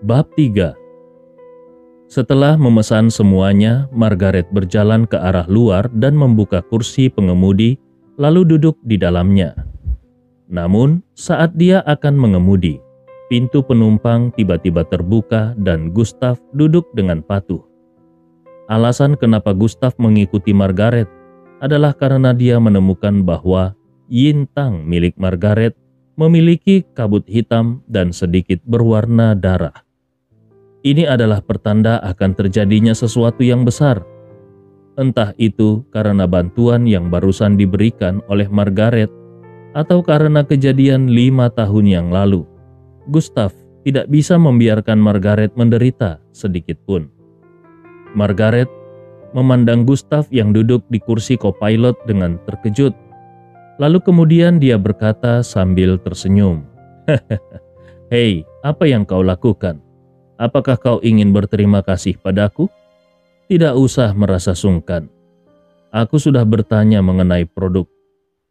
Bab 3. Setelah memesan semuanya, Margaret berjalan ke arah luar dan membuka kursi pengemudi, lalu duduk di dalamnya. Namun, saat dia akan mengemudi, pintu penumpang tiba-tiba terbuka dan Gustav duduk dengan patuh. Alasan kenapa Gustav mengikuti Margaret adalah karena dia menemukan bahwa Yintang milik Margaret memiliki kabut hitam dan sedikit berwarna darah. Ini adalah pertanda akan terjadinya sesuatu yang besar. Entah itu karena bantuan yang barusan diberikan oleh Margaret atau karena kejadian 5 tahun yang lalu. Gustav tidak bisa membiarkan Margaret menderita sedikit pun. Margaret memandang Gustav yang duduk di kursi co-pilot dengan terkejut. Lalu kemudian dia berkata sambil tersenyum, "Hei, apa yang kau lakukan? Apakah kau ingin berterima kasih padaku? Tidak usah merasa sungkan. Aku sudah bertanya mengenai produk,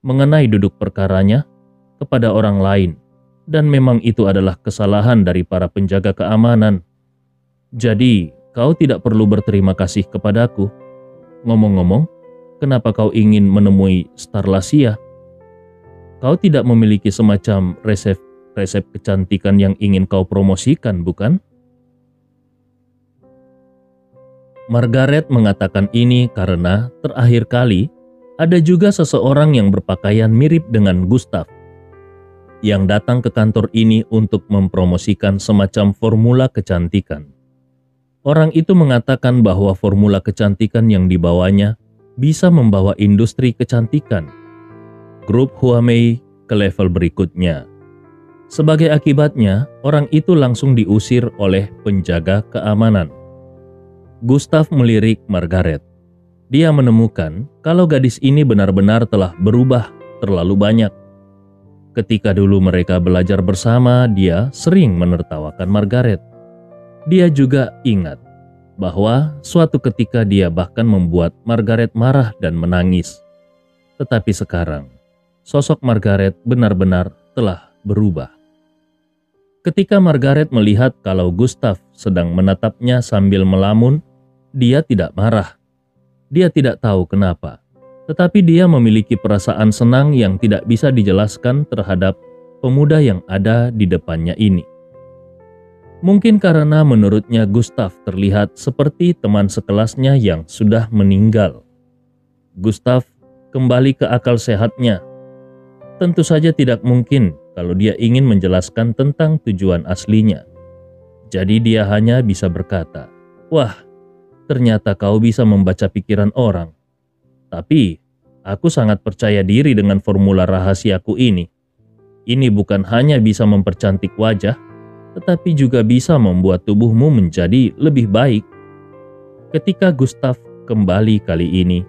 mengenai duduk perkaranya kepada orang lain, dan memang itu adalah kesalahan dari para penjaga keamanan. Jadi, kau tidak perlu berterima kasih kepadaku. Ngomong-ngomong, kenapa kau ingin menemui Starlasia? Kau tidak memiliki semacam resep kecantikan yang ingin kau promosikan, bukan?" Margaret mengatakan ini karena terakhir kali ada juga seseorang yang berpakaian mirip dengan Gustav yang datang ke kantor ini untuk mempromosikan semacam formula kecantikan. Orang itu mengatakan bahwa formula kecantikan yang dibawanya bisa membawa industri kecantikan grup Huamei ke level berikutnya. Sebagai akibatnya, orang itu langsung diusir oleh penjaga keamanan. Gustav melirik Margaret. Dia menemukan kalau gadis ini benar-benar telah berubah terlalu banyak. Ketika dulu mereka belajar bersama, dia sering menertawakan Margaret. Dia juga ingat bahwa suatu ketika dia bahkan membuat Margaret marah dan menangis. Tetapi sekarang, sosok Margaret benar-benar telah berubah. Ketika Margaret melihat kalau Gustav sedang menatapnya sambil melamun, dia tidak marah. Dia tidak tahu kenapa, tetapi dia memiliki perasaan senang yang tidak bisa dijelaskan terhadap pemuda yang ada di depannya ini. Mungkin karena menurutnya Gustav terlihat seperti teman sekelasnya yang sudah meninggal. Gustav kembali ke akal sehatnya. Tentu saja tidak mungkin kalau dia ingin menjelaskan tentang tujuan aslinya. Jadi dia hanya bisa berkata, "Wah, ternyata kau bisa membaca pikiran orang. Tapi, aku sangat percaya diri dengan formula rahasiaku ini. Ini bukan hanya bisa mempercantik wajah, tetapi juga bisa membuat tubuhmu menjadi lebih baik." Ketika Gustav kembali kali ini,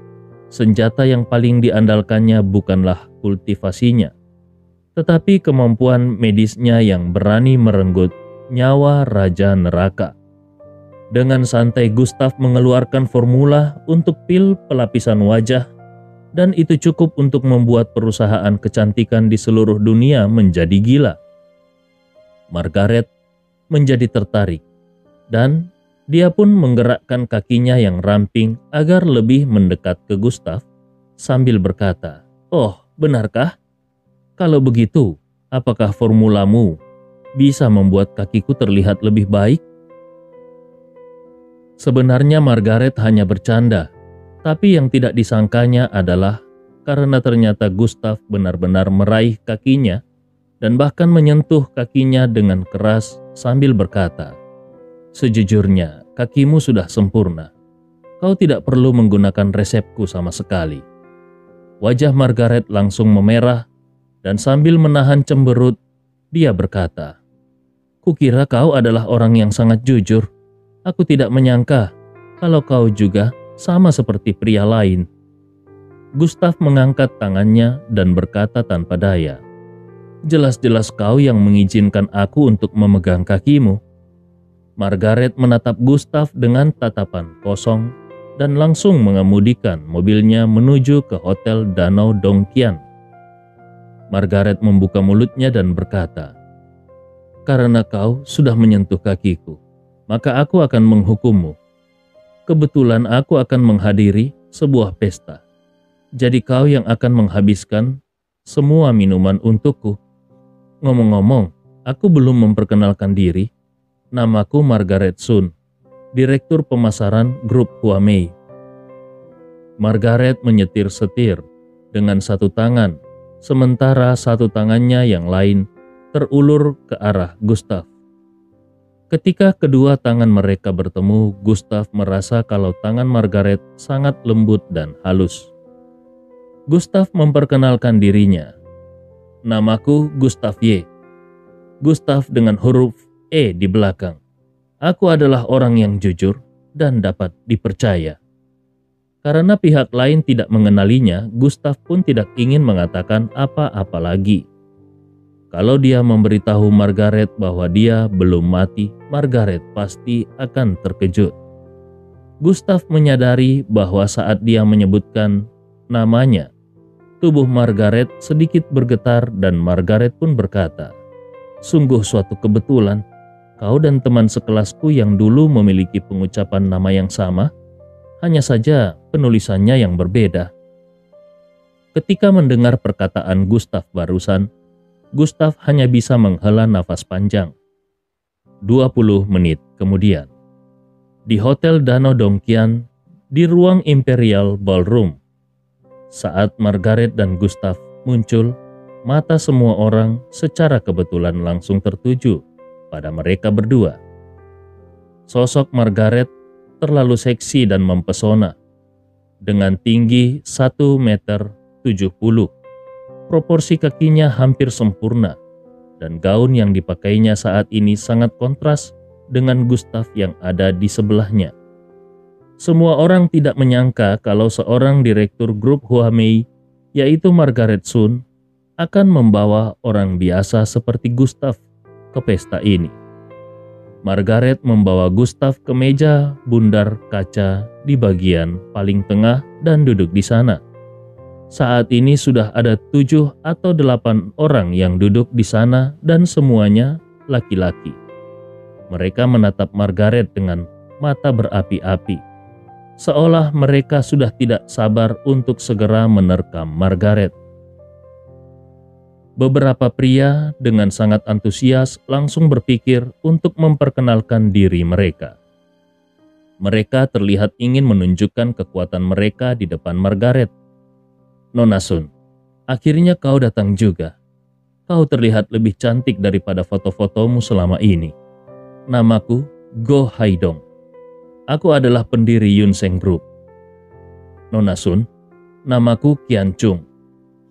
senjata yang paling diandalkannya bukanlah kultivasinya, tetapi kemampuan medisnya yang berani merenggut nyawa Raja Neraka. Dengan santai Gustav mengeluarkan formula untuk pil pelapisan wajah, dan itu cukup untuk membuat perusahaan kecantikan di seluruh dunia menjadi gila. Margaret menjadi tertarik, dan dia pun menggerakkan kakinya yang ramping agar lebih mendekat ke Gustav sambil berkata, "Oh, benarkah? Kalau begitu, apakah formulamu bisa membuat kakiku terlihat lebih baik?" Sebenarnya Margaret hanya bercanda, tapi yang tidak disangkanya adalah karena ternyata Gustav benar-benar meraih kakinya dan bahkan menyentuh kakinya dengan keras sambil berkata, "Sejujurnya, kakimu sudah sempurna. Kau tidak perlu menggunakan resepku sama sekali." Wajah Margaret langsung memerah dan sambil menahan cemberut, dia berkata, "Kukira kau adalah orang yang sangat jujur. Aku tidak menyangka kalau kau juga sama seperti pria lain." Gustav mengangkat tangannya dan berkata tanpa daya, "Jelas-jelas kau yang mengizinkan aku untuk memegang kakimu." Margaret menatap Gustav dengan tatapan kosong dan langsung mengemudikan mobilnya menuju ke Hotel Danau Dongqian. Margaret membuka mulutnya dan berkata, karena kau sudah menyentuh kakiku, maka aku akan menghukummu. Kebetulan aku akan menghadiri sebuah pesta. Jadi kau yang akan menghabiskan semua minuman untukku. Ngomong-ngomong, aku belum memperkenalkan diri. Namaku Margaret Sun, Direktur Pemasaran Grup Huamei. Margaret menyetir-setir dengan satu tangan, sementara satu tangannya yang lain terulur ke arah Gustav. Ketika kedua tangan mereka bertemu, Gustav merasa kalau tangan Margaret sangat lembut dan halus. Gustav memperkenalkan dirinya. Namaku Gustav Y. Gustav dengan huruf E di belakang. Aku adalah orang yang jujur dan dapat dipercaya. Karena pihak lain tidak mengenalinya, Gustav pun tidak ingin mengatakan apa-apa lagi. Kalau dia memberitahu Margaret bahwa dia belum mati, Margaret pasti akan terkejut. Gustav menyadari bahwa saat dia menyebutkan namanya, tubuh Margaret sedikit bergetar dan Margaret pun berkata, "Sungguh suatu kebetulan, kau dan teman sekelasku yang dulu memiliki pengucapan nama yang sama, hanya saja penulisannya yang berbeda." Ketika mendengar perkataan Gustav barusan, Gustav hanya bisa menghela nafas panjang. 20 menit kemudian, di Hotel Danau Dongqian, di ruang Imperial Ballroom, saat Margaret dan Gustav muncul, mata semua orang secara kebetulan langsung tertuju pada mereka berdua. Sosok Margaret terlalu seksi dan mempesona. Dengan tinggi 1,70 meter, proporsi kakinya hampir sempurna, dan gaun yang dipakainya saat ini sangat kontras dengan Gustav yang ada di sebelahnya. Semua orang tidak menyangka kalau seorang direktur grup Huamei, yaitu Margaret Sun, akan membawa orang biasa seperti Gustav ke pesta ini. Margaret membawa Gustav ke meja bundar kaca di bagian paling tengah dan duduk di sana. Saat ini sudah ada 7 atau 8 orang yang duduk di sana dan semuanya laki-laki. Mereka menatap Margaret dengan mata berapi-api, seolah mereka sudah tidak sabar untuk segera menerkam Margaret. Beberapa pria dengan sangat antusias langsung berpikir untuk memperkenalkan diri mereka. Mereka terlihat ingin menunjukkan kekuatan mereka di depan Margaret. "Nona Sun, akhirnya kau datang juga. Kau terlihat lebih cantik daripada foto-fotomu selama ini. Namaku Go Haidong. Aku adalah pendiri Yunseng Group." "Nona Sun, namaku Qian Chung.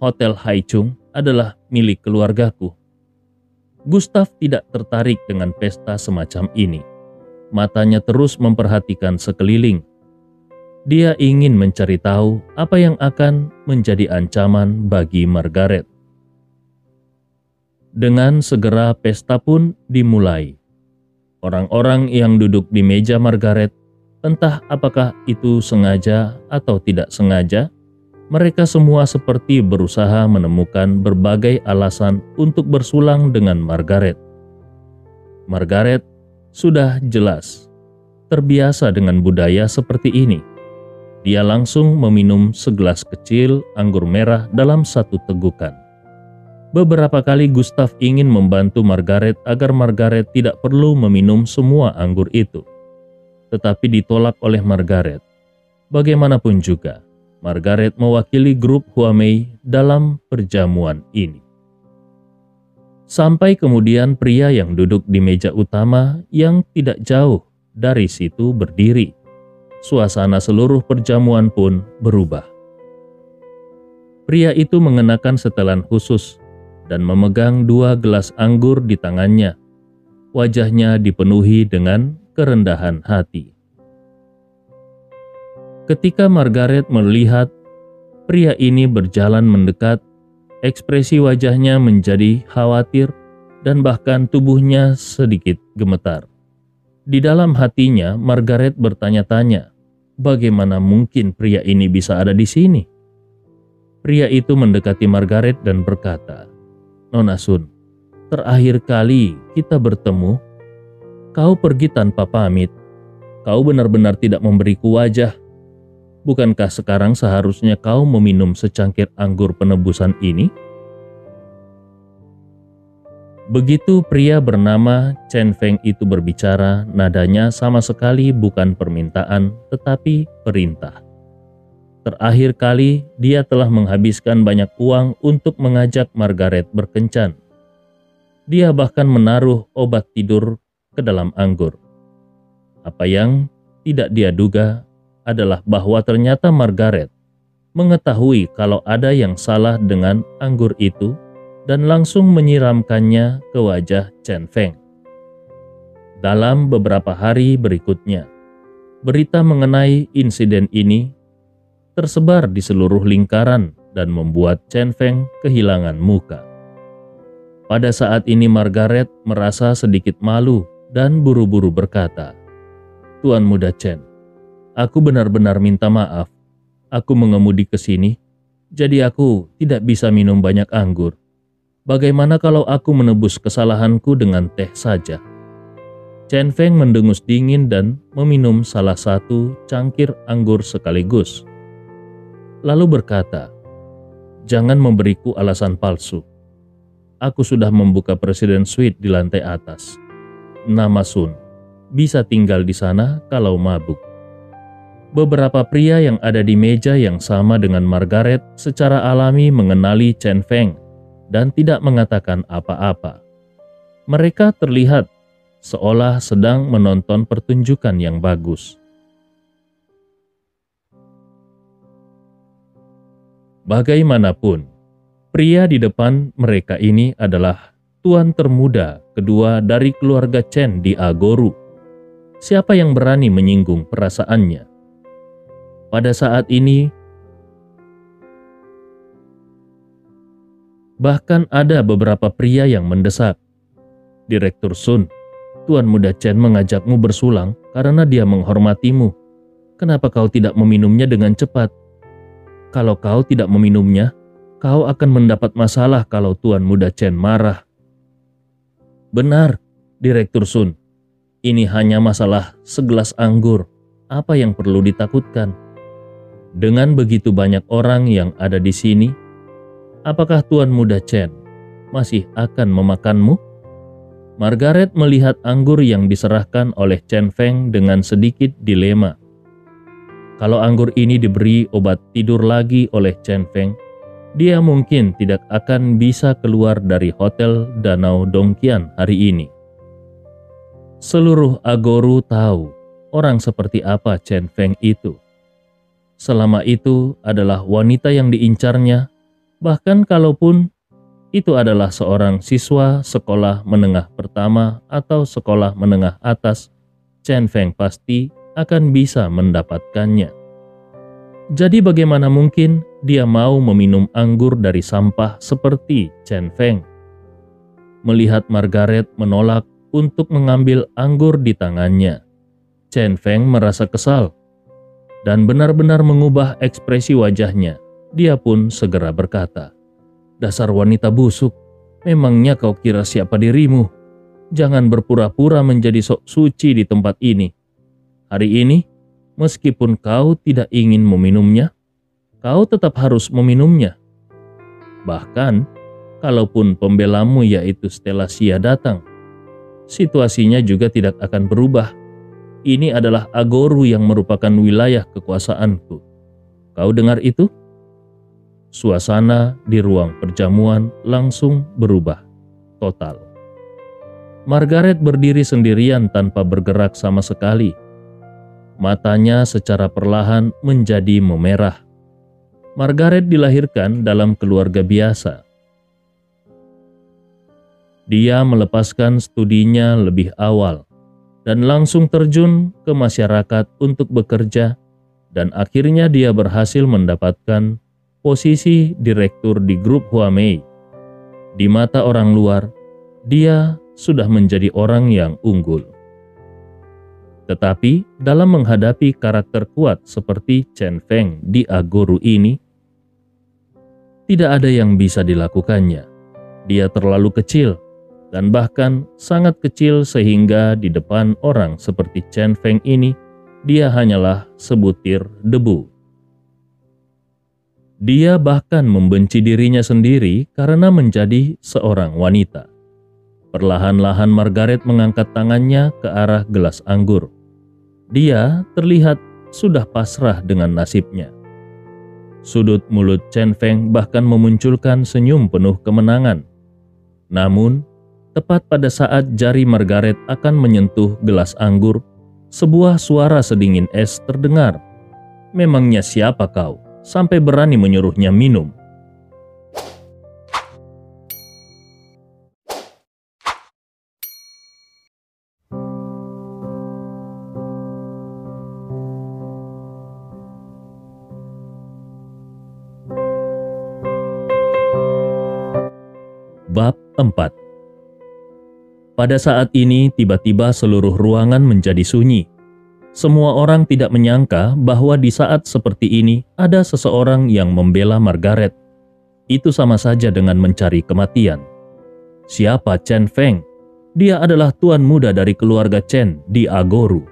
Hotel Haichung adalah milik keluargaku." Gustav tidak tertarik dengan pesta semacam ini. Matanya terus memperhatikan sekeliling. Dia ingin mencari tahu apa yang akan menjadi ancaman bagi Margaret. Dengan segera pesta pun dimulai. Orang-orang yang duduk di meja Margaret, entah apakah itu sengaja atau tidak sengaja, mereka semua seperti berusaha menemukan berbagai alasan untuk bersulang dengan Margaret. Margaret sudah jelas terbiasa dengan budaya seperti ini. Dia langsung meminum segelas kecil anggur merah dalam satu tegukan. Beberapa kali Gustav ingin membantu Margaret agar Margaret tidak perlu meminum semua anggur itu, tetapi ditolak oleh Margaret. Bagaimanapun juga, Margaret mewakili grup Huamei dalam perjamuan ini. Sampai kemudian pria yang duduk di meja utama yang tidak jauh dari situ berdiri. Suasana seluruh perjamuan pun berubah. Pria itu mengenakan setelan khusus dan memegang 2 gelas anggur di tangannya. Wajahnya dipenuhi dengan kerendahan hati. Ketika Margaret melihat pria ini berjalan mendekat, ekspresi wajahnya menjadi khawatir dan bahkan tubuhnya sedikit gemetar. Di dalam hatinya, Margaret bertanya-tanya, bagaimana mungkin pria ini bisa ada di sini? Pria itu mendekati Margaret dan berkata, "Nona Sun, terakhir kali kita bertemu, kau pergi tanpa pamit. Kau benar-benar tidak memberiku wajah. Bukankah sekarang seharusnya kau meminum secangkir anggur penebusan ini?" Begitu pria bernama Chen Feng itu berbicara, nadanya sama sekali bukan permintaan, tetapi perintah. Terakhir kali, dia telah menghabiskan banyak uang untuk mengajak Margaret berkencan. Dia bahkan menaruh obat tidur ke dalam anggur. Apa yang tidak dia duga adalah bahwa ternyata Margaret mengetahui kalau ada yang salah dengan anggur itu dan langsung menyiramkannya ke wajah Chen Feng. Dalam beberapa hari berikutnya, berita mengenai insiden ini tersebar di seluruh lingkaran dan membuat Chen Feng kehilangan muka. Pada saat ini Margaret merasa sedikit malu dan buru-buru berkata, "Tuan Muda Chen, aku benar-benar minta maaf. Aku mengemudi ke sini, jadi aku tidak bisa minum banyak anggur. Bagaimana kalau aku menebus kesalahanku dengan teh saja?" Chen Feng mendengus dingin dan meminum salah satu cangkir anggur sekaligus. Lalu berkata, "Jangan memberiku alasan palsu. Aku sudah membuka Presiden Suite di lantai atas. Nama Sun. Bisa tinggal di sana kalau mabuk." Beberapa pria yang ada di meja yang sama dengan Margaret secara alami mengenali Chen Feng dan tidak mengatakan apa-apa. Mereka terlihat seolah sedang menonton pertunjukan yang bagus. Bagaimanapun, pria di depan mereka ini adalah tuan termuda kedua dari keluarga Chen di Agoru. Siapa yang berani menyinggung perasaannya? Pada saat ini, bahkan ada beberapa pria yang mendesak, "Direktur Sun, Tuan Muda Chen mengajakmu bersulang karena dia menghormatimu. Kenapa kau tidak meminumnya dengan cepat? Kalau kau tidak meminumnya, kau akan mendapat masalah kalau Tuan Muda Chen marah." "Benar, Direktur Sun. Ini hanya masalah segelas anggur. Apa yang perlu ditakutkan? Dengan begitu banyak orang yang ada di sini, apakah Tuan Muda Chen masih akan memakanmu?" Margaret melihat anggur yang diserahkan oleh Chen Feng dengan sedikit dilema. Kalau anggur ini diberi obat tidur lagi oleh Chen Feng, dia mungkin tidak akan bisa keluar dari Hotel Danau Dongqian hari ini. Seluruh Agoru tahu orang seperti apa Chen Feng itu. Selama itu adalah wanita yang diincarnya, bahkan kalaupun itu adalah seorang siswa sekolah menengah pertama atau sekolah menengah atas, Chen Feng pasti akan bisa mendapatkannya. Jadi bagaimana mungkin dia mau meminum anggur dari sampah seperti Chen Feng? Melihat Margaret menolak untuk mengambil anggur di tangannya, Chen Feng merasa kesal dan benar-benar mengubah ekspresi wajahnya. Dia pun segera berkata, "Dasar wanita busuk, memangnya kau kira siapa dirimu? Jangan berpura-pura menjadi sok suci di tempat ini. Hari ini, meskipun kau tidak ingin meminumnya, kau tetap harus meminumnya. Bahkan, kalaupun pembelamu yaitu Stella Xia datang, situasinya juga tidak akan berubah. Ini adalah Agoru yang merupakan wilayah kekuasaanku. Kau dengar itu?" Suasana di ruang perjamuan langsung berubah total. Margaret berdiri sendirian tanpa bergerak sama sekali. Matanya secara perlahan menjadi memerah. Margaret dilahirkan dalam keluarga biasa. Dia melepaskan studinya lebih awal dan langsung terjun ke masyarakat untuk bekerja, dan akhirnya dia berhasil mendapatkan posisi direktur di grup Huamei. Di mata orang luar, dia sudah menjadi orang yang unggul. Tetapi dalam menghadapi karakter kuat seperti Chen Feng di Agoru ini, tidak ada yang bisa dilakukannya. Dia terlalu kecil, dan bahkan sangat kecil sehingga di depan orang seperti Chen Feng ini, dia hanyalah sebutir debu. Dia bahkan membenci dirinya sendiri karena menjadi seorang wanita. Perlahan-lahan Margaret mengangkat tangannya ke arah gelas anggur. Dia terlihat sudah pasrah dengan nasibnya. Sudut mulut Chen Feng bahkan memunculkan senyum penuh kemenangan. Namun, tepat pada saat jari Margaret akan menyentuh gelas anggur, sebuah suara sedingin es terdengar. "Memangnya siapa kau sampai berani menyuruhnya minum?" Bab 4. Pada saat ini tiba-tiba seluruh ruangan menjadi sunyi. Semua orang tidak menyangka bahwa di saat seperti ini ada seseorang yang membela Margaret. Itu sama saja dengan mencari kematian. Siapa Chen Feng? Dia adalah tuan muda dari keluarga Chen di Agoru.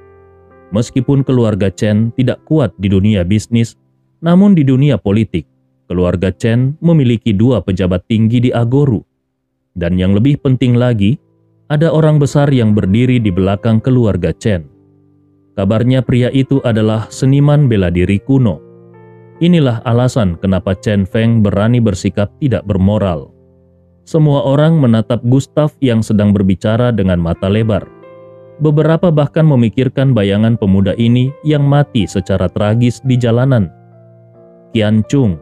Meskipun keluarga Chen tidak kuat di dunia bisnis, namun di dunia politik, keluarga Chen memiliki 2 pejabat tinggi di Agoru. Dan yang lebih penting lagi, ada orang besar yang berdiri di belakang keluarga Chen. Kabarnya pria itu adalah seniman bela diri kuno. Inilah alasan kenapa Chen Feng berani bersikap tidak bermoral. Semua orang menatap Gustav yang sedang berbicara dengan mata lebar. Beberapa bahkan memikirkan bayangan pemuda ini yang mati secara tragis di jalanan. Qian Chung,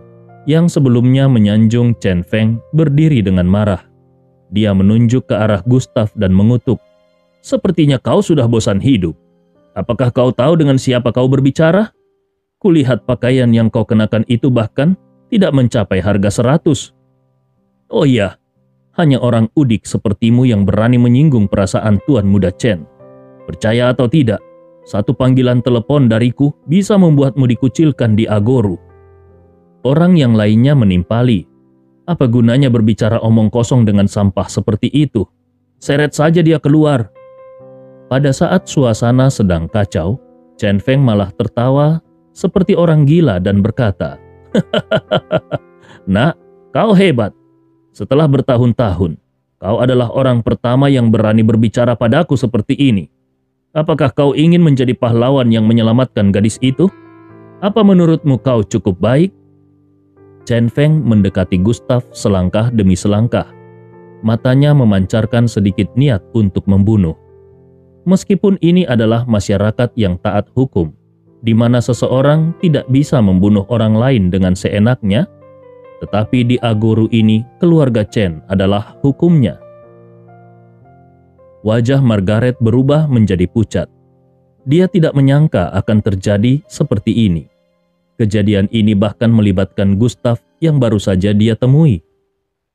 yang sebelumnya menyanjung Chen Feng, berdiri dengan marah. Dia menunjuk ke arah Gustav dan mengutuk. "Sepertinya kau sudah bosan hidup. Apakah kau tahu dengan siapa kau berbicara? Kulihat pakaian yang kau kenakan itu bahkan tidak mencapai harga 100. Oh iya, hanya orang udik sepertimu yang berani menyinggung perasaan tuan muda Chen. Percaya atau tidak, satu panggilan telepon dariku bisa membuatmu dikucilkan di Agoru." Orang yang lainnya menimpali. "Apa gunanya berbicara omong kosong dengan sampah seperti itu? Seret saja dia keluar." Pada saat suasana sedang kacau, Chen Feng malah tertawa seperti orang gila dan berkata, "Nak, kau hebat. Setelah bertahun-tahun, kau adalah orang pertama yang berani berbicara padaku seperti ini. Apakah kau ingin menjadi pahlawan yang menyelamatkan gadis itu? Apa menurutmu kau cukup baik?" Chen Feng mendekati Gustav selangkah demi selangkah. Matanya memancarkan sedikit niat untuk membunuh. Meskipun ini adalah masyarakat yang taat hukum, di mana seseorang tidak bisa membunuh orang lain dengan seenaknya, tetapi di Agoru ini keluarga Chen adalah hukumnya. Wajah Margaret berubah menjadi pucat. Dia tidak menyangka akan terjadi seperti ini. Kejadian ini bahkan melibatkan Gustav yang baru saja dia temui.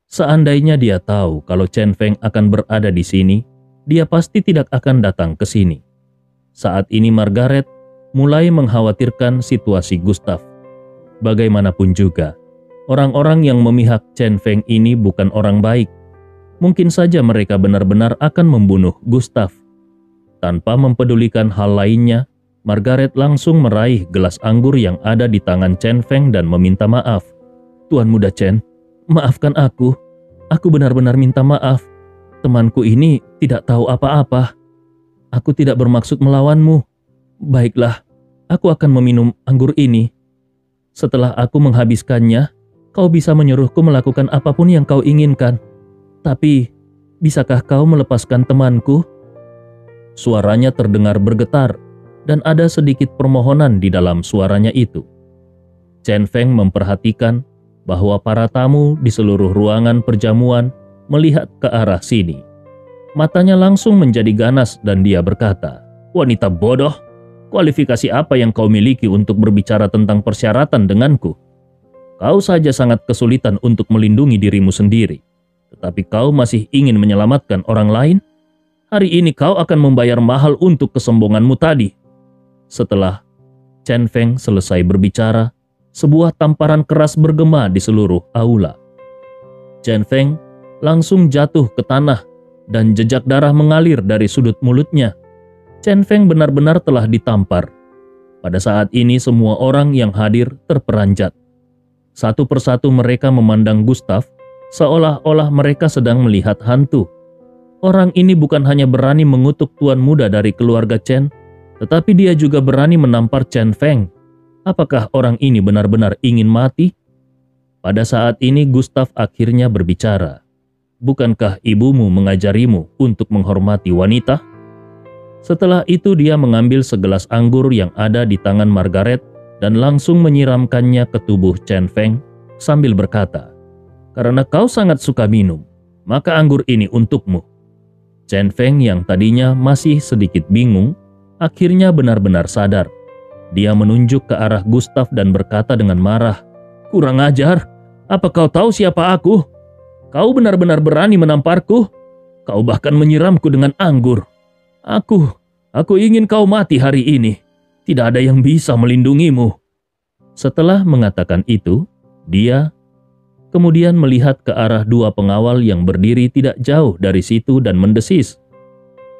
Seandainya dia tahu kalau Chen Feng akan berada di sini, dia pasti tidak akan datang ke sini. Saat ini Margaret mulai mengkhawatirkan situasi Gustav. Bagaimanapun juga, orang-orang yang memihak Chen Feng ini bukan orang baik. Mungkin saja mereka benar-benar akan membunuh Gustav. Tanpa mempedulikan hal lainnya, Margaret langsung meraih gelas anggur yang ada di tangan Chen Feng dan meminta maaf. "Tuan muda Chen, maafkan aku. Aku benar-benar minta maaf. Temanku ini tidak tahu apa-apa. Aku tidak bermaksud melawanmu. Baiklah, aku akan meminum anggur ini. Setelah aku menghabiskannya, kau bisa menyuruhku melakukan apapun yang kau inginkan. Tapi, bisakah kau melepaskan temanku?" Suaranya terdengar bergetar, dan ada sedikit permohonan di dalam suaranya itu. Chen Feng memperhatikan bahwa para tamu di seluruh ruangan perjamuan melihat ke arah sini. Matanya langsung menjadi ganas dan dia berkata, "Wanita bodoh, kualifikasi apa yang kau miliki untuk berbicara tentang persyaratan denganku? Kau saja sangat kesulitan untuk melindungi dirimu sendiri, tetapi kau masih ingin menyelamatkan orang lain? Hari ini kau akan membayar mahal untuk kesombonganmu tadi." Setelah Chen Feng selesai berbicara, sebuah tamparan keras bergema di seluruh aula. Chen Feng langsung jatuh ke tanah dan jejak darah mengalir dari sudut mulutnya. Chen Feng benar-benar telah ditampar. Pada saat ini semua orang yang hadir terperanjat. Satu persatu mereka memandang Gustav seolah-olah mereka sedang melihat hantu. Orang ini bukan hanya berani mengutuk tuan muda dari keluarga Chen, tetapi dia juga berani menampar Chen Feng. Apakah orang ini benar-benar ingin mati? Pada saat ini Gustav akhirnya berbicara. Bukankah ibumu mengajarimu untuk menghormati wanita? Setelah itu dia mengambil segelas anggur yang ada di tangan Margaret dan langsung menyiramkannya ke tubuh Chen Feng sambil berkata, "Karena kau sangat suka minum, maka anggur ini untukmu." Chen Feng yang tadinya masih sedikit bingung, akhirnya benar-benar sadar. Dia menunjuk ke arah Gustav dan berkata dengan marah, "Kurang ajar, apa kau tahu siapa aku? Kau benar-benar berani menamparku? Kau bahkan menyiramku dengan anggur. Aku ingin kau mati hari ini. Tidak ada yang bisa melindungimu." Setelah mengatakan itu, dia kemudian melihat ke arah dua pengawal yang berdiri tidak jauh dari situ dan mendesis,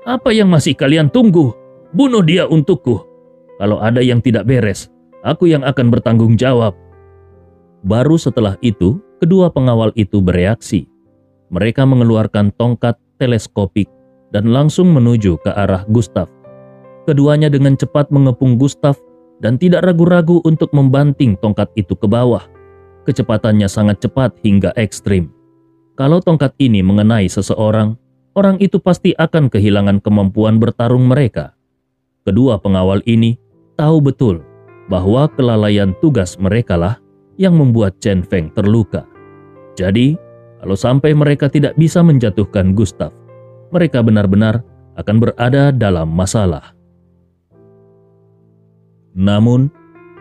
"Apa yang masih kalian tunggu? Bunuh dia untukku. Kalau ada yang tidak beres, aku yang akan bertanggung jawab." Baru setelah itu, kedua pengawal itu bereaksi. Mereka mengeluarkan tongkat teleskopik dan langsung menuju ke arah Gustav. Keduanya dengan cepat mengepung Gustav dan tidak ragu-ragu untuk membanting tongkat itu ke bawah. Kecepatannya sangat cepat hingga ekstrim. Kalau tongkat ini mengenai seseorang, orang itu pasti akan kehilangan kemampuan bertarung mereka. Kedua pengawal ini tahu betul bahwa kelalaian tugas merekalah yang membuat Chen Feng terluka. Jadi, kalau sampai mereka tidak bisa menjatuhkan Gustav, mereka benar-benar akan berada dalam masalah. Namun,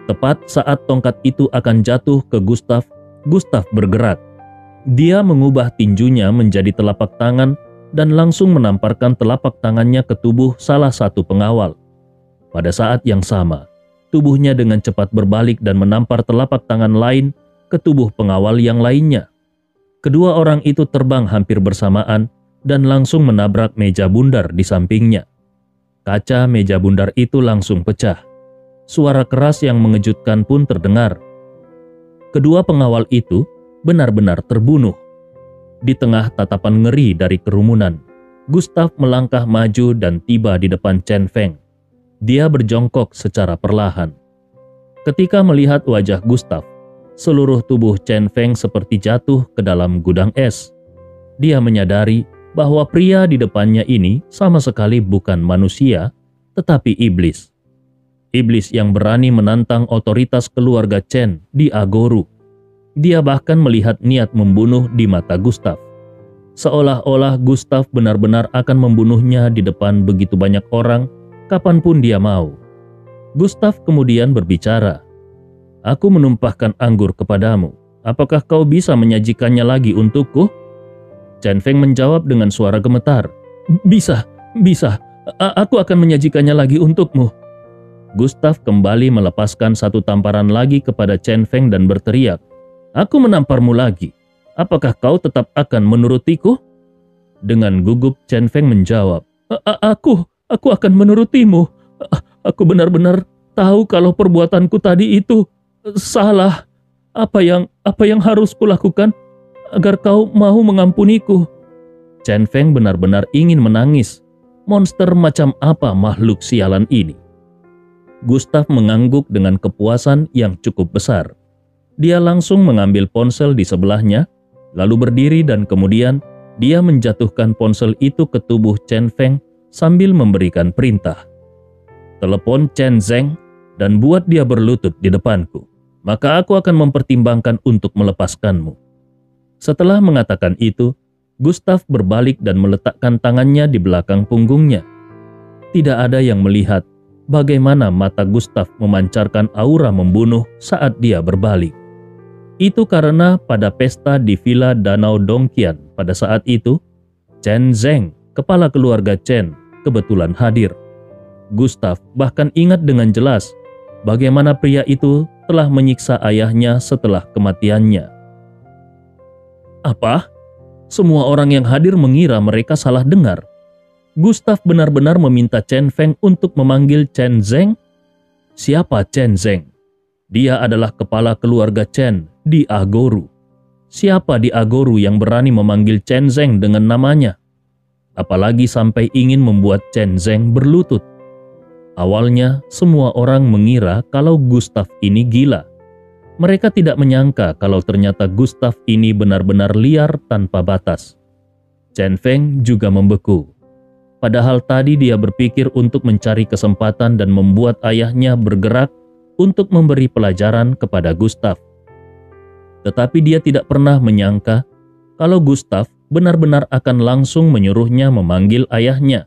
tepat saat tongkat itu akan jatuh ke Gustav, Gustav bergerak. Dia mengubah tinjunya menjadi telapak tangan dan langsung menamparkan telapak tangannya ke tubuh salah satu pengawal. Pada saat yang sama, tubuhnya dengan cepat berbalik dan menampar telapak tangan lain ke tubuh pengawal yang lainnya. Kedua orang itu terbang hampir bersamaan dan langsung menabrak meja bundar di sampingnya. Kaca meja bundar itu langsung pecah. Suara keras yang mengejutkan pun terdengar. Kedua pengawal itu benar-benar terbunuh. Di tengah tatapan ngeri dari kerumunan, Gustav melangkah maju dan tiba di depan Chen Feng. Dia berjongkok secara perlahan. Ketika melihat wajah Gustav, seluruh tubuh Chen Feng seperti jatuh ke dalam gudang es. Dia menyadari bahwa pria di depannya ini sama sekali bukan manusia, tetapi iblis. Iblis yang berani menantang otoritas keluarga Chen di Agoru. Dia bahkan melihat niat membunuh di mata Gustav. Seolah-olah Gustav benar-benar akan membunuhnya di depan begitu banyak orang, kapanpun dia mau. Gustav kemudian berbicara, "Aku menumpahkan anggur kepadamu. Apakah kau bisa menyajikannya lagi untukku?" Chen Feng menjawab dengan suara gemetar, Bisa. Aku akan menyajikannya lagi untukmu." Gustav kembali melepaskan satu tamparan lagi kepada Chen Feng dan berteriak, "Aku menamparmu lagi. Apakah kau tetap akan menurutiku?" Dengan gugup Chen Feng menjawab, Aku akan menurutimu. Aku benar-benar tahu kalau perbuatanku tadi itu salah. Apa yang harus kulakukan agar kau mau mengampuniku?" Chen Feng benar-benar ingin menangis. Monster macam apa makhluk sialan ini? Gustav mengangguk dengan kepuasan yang cukup besar. Dia langsung mengambil ponsel di sebelahnya, lalu berdiri dan kemudian dia menjatuhkan ponsel itu ke tubuh Chen Feng sambil memberikan perintah. "Telepon Chen Zeng dan buat dia berlutut di depanku. Maka aku akan mempertimbangkan untuk melepaskanmu." Setelah mengatakan itu, Gustav berbalik dan meletakkan tangannya di belakang punggungnya. Tidak ada yang melihat bagaimana mata Gustav memancarkan aura membunuh saat dia berbalik. Itu karena pada pesta di Villa Danau Dongqian pada saat itu, Chen Zeng, kepala keluarga Chen, kebetulan hadir. Gustav bahkan ingat dengan jelas bagaimana pria itu telah menyiksa ayahnya setelah kematiannya. "Apa? Semua orang yang hadir mengira mereka salah dengar. Gustav benar-benar meminta Chen Feng untuk memanggil Chen Zeng. Siapa Chen Zeng? Dia adalah kepala keluarga Chen di Agoru. Siapa di Agoru yang berani memanggil Chen Zeng dengan namanya? Apalagi sampai ingin membuat Chen Zeng berlutut. Awalnya, semua orang mengira kalau Gustav ini gila. Mereka tidak menyangka kalau ternyata Gustav ini benar-benar liar tanpa batas. Chen Feng juga membeku. Padahal tadi dia berpikir untuk mencari kesempatan dan membuat ayahnya bergerak untuk memberi pelajaran kepada Gustav. Tetapi dia tidak pernah menyangka kalau Gustav benar-benar akan langsung menyuruhnya memanggil ayahnya.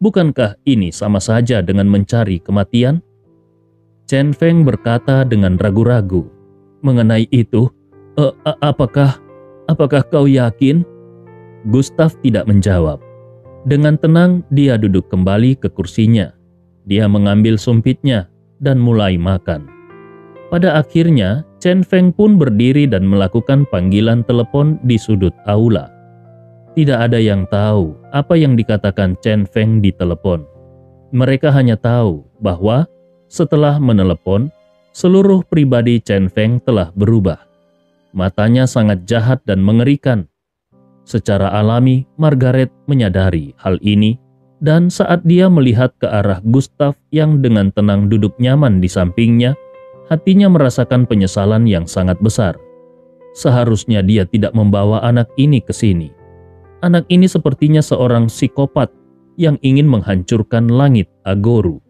Bukankah ini sama saja dengan mencari kematian? Chen Feng berkata dengan ragu-ragu, "Mengenai itu, apakah kau yakin?" Gustav tidak menjawab. Dengan tenang dia duduk kembali ke kursinya. Dia mengambil sumpitnya dan mulai makan. Pada akhirnya, Chen Feng pun berdiri dan melakukan panggilan telepon di sudut aula. Tidak ada yang tahu apa yang dikatakan Chen Feng di telepon. Mereka hanya tahu bahwa setelah menelepon, seluruh pribadi Chen Feng telah berubah. Matanya sangat jahat dan mengerikan. Secara alami, Margaret menyadari hal ini, dan saat dia melihat ke arah Gustav yang dengan tenang duduk nyaman di sampingnya, hatinya merasakan penyesalan yang sangat besar. Seharusnya dia tidak membawa anak ini ke sini. Anak ini sepertinya seorang psikopat yang ingin menghancurkan langit Agoru.